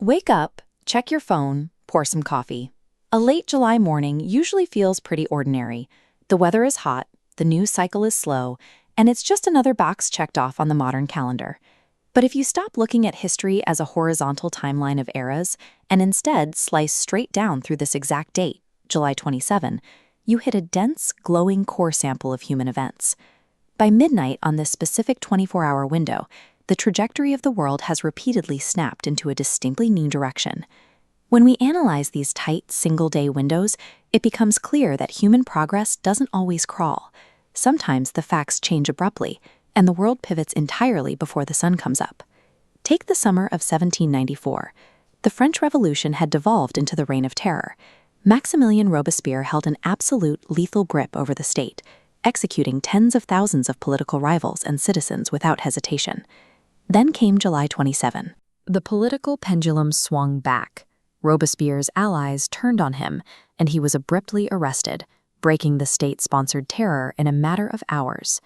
Wake up, check your phone, pour some coffee. A late July morning usually feels pretty ordinary. The weather is hot, the news cycle is slow, and it's just another box checked off on the modern calendar. But if you stop looking at history as a horizontal timeline of eras and instead slice straight down through this exact date, July 27, you hit a dense, glowing core sample of human events. By midnight on this specific 24-hour window, the trajectory of the world has repeatedly snapped into a distinctly new direction. When we analyze these tight, single-day windows, it becomes clear that human progress doesn't always crawl. Sometimes the facts change abruptly, and the world pivots entirely before the sun comes up. Take the summer of 1794. The French Revolution had devolved into the Reign of Terror. Maximilien Robespierre held an absolute, lethal grip over the state, executing tens of thousands of political rivals and citizens without hesitation. Then came July 27. The political pendulum swung back. Robespierre's allies turned on him, and he was abruptly arrested, breaking the state-sponsored terror in a matter of hours.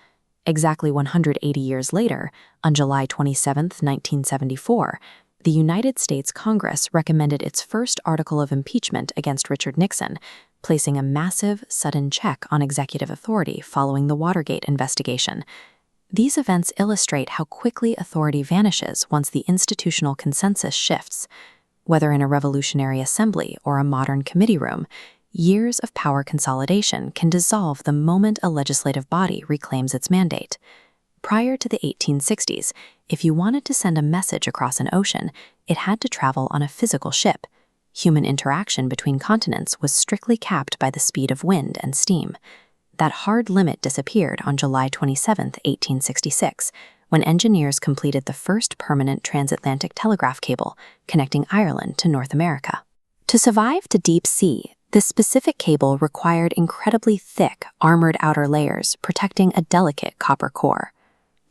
Exactly 180 years later, on July 27, 1974, the United States Congress recommended its first article of impeachment against Richard Nixon, placing a massive, sudden check on executive authority following the Watergate investigation. These events illustrate how quickly authority vanishes once the institutional consensus shifts. Whether in a revolutionary assembly or a modern committee room, years of power consolidation can dissolve the moment a legislative body reclaims its mandate. Prior to the 1860s, if you wanted to send a message across an ocean, it had to travel on a physical ship. Human interaction between continents was strictly capped by the speed of wind and steam. That hard limit disappeared on July 27, 1866, when engineers completed the first permanent transatlantic telegraph cable connecting Ireland to North America. To survive the deep sea, this specific cable required incredibly thick, armored outer layers protecting a delicate copper core.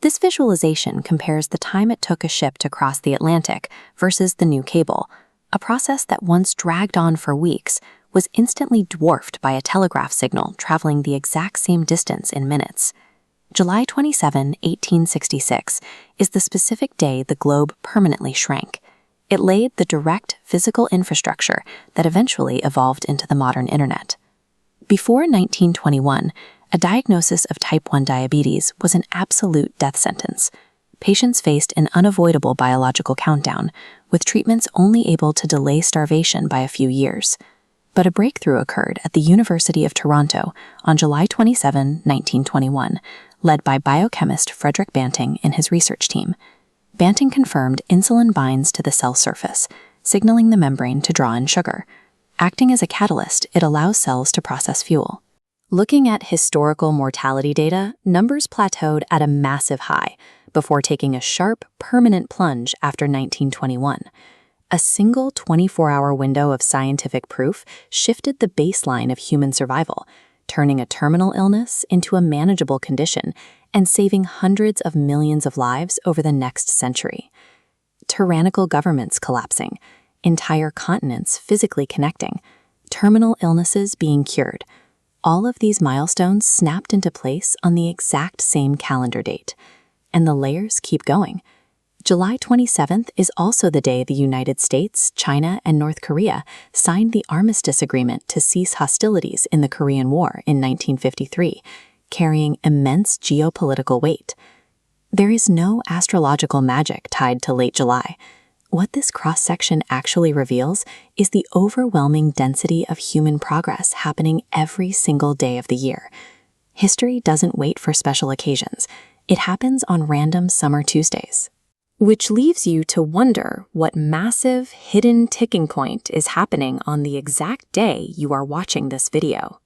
This visualization compares the time it took a ship to cross the Atlantic versus the new cable, a process that once dragged on for weeks was instantly dwarfed by a telegraph signal traveling the exact same distance in minutes. July 27, 1866, is the specific day the globe permanently shrank. It laid the direct physical infrastructure that eventually evolved into the modern internet. Before 1921, a diagnosis of type 1 diabetes was an absolute death sentence. Patients faced an unavoidable biological countdown, with treatments only able to delay starvation by a few years. But a breakthrough occurred at the University of Toronto on July 27, 1921, led by biochemist Frederick Banting and his research team. Banting confirmed insulin binds to the cell surface, signaling the membrane to draw in sugar. Acting as a catalyst, it allows cells to process fuel. Looking at historical mortality data, numbers plateaued at a massive high before taking a sharp, permanent plunge after 1921. A single 24-hour window of scientific proof shifted the baseline of human survival, turning a terminal illness into a manageable condition and saving hundreds of millions of lives over the next century. Tyrannical governments collapsing, entire continents physically connecting, terminal illnesses being cured. All of these milestones snapped into place on the exact same calendar date. And the layers keep going. July 27th is also the day the United States, China, and North Korea signed the Armistice Agreement to cease hostilities in the Korean War in 1953, carrying immense geopolitical weight. There is no astrological magic tied to late July. What this cross-section actually reveals is the overwhelming density of human progress happening every single day of the year. History doesn't wait for special occasions. It happens on random summer Tuesdays. Which leaves you to wonder what massive, hidden ticking point is happening on the exact day you are watching this video.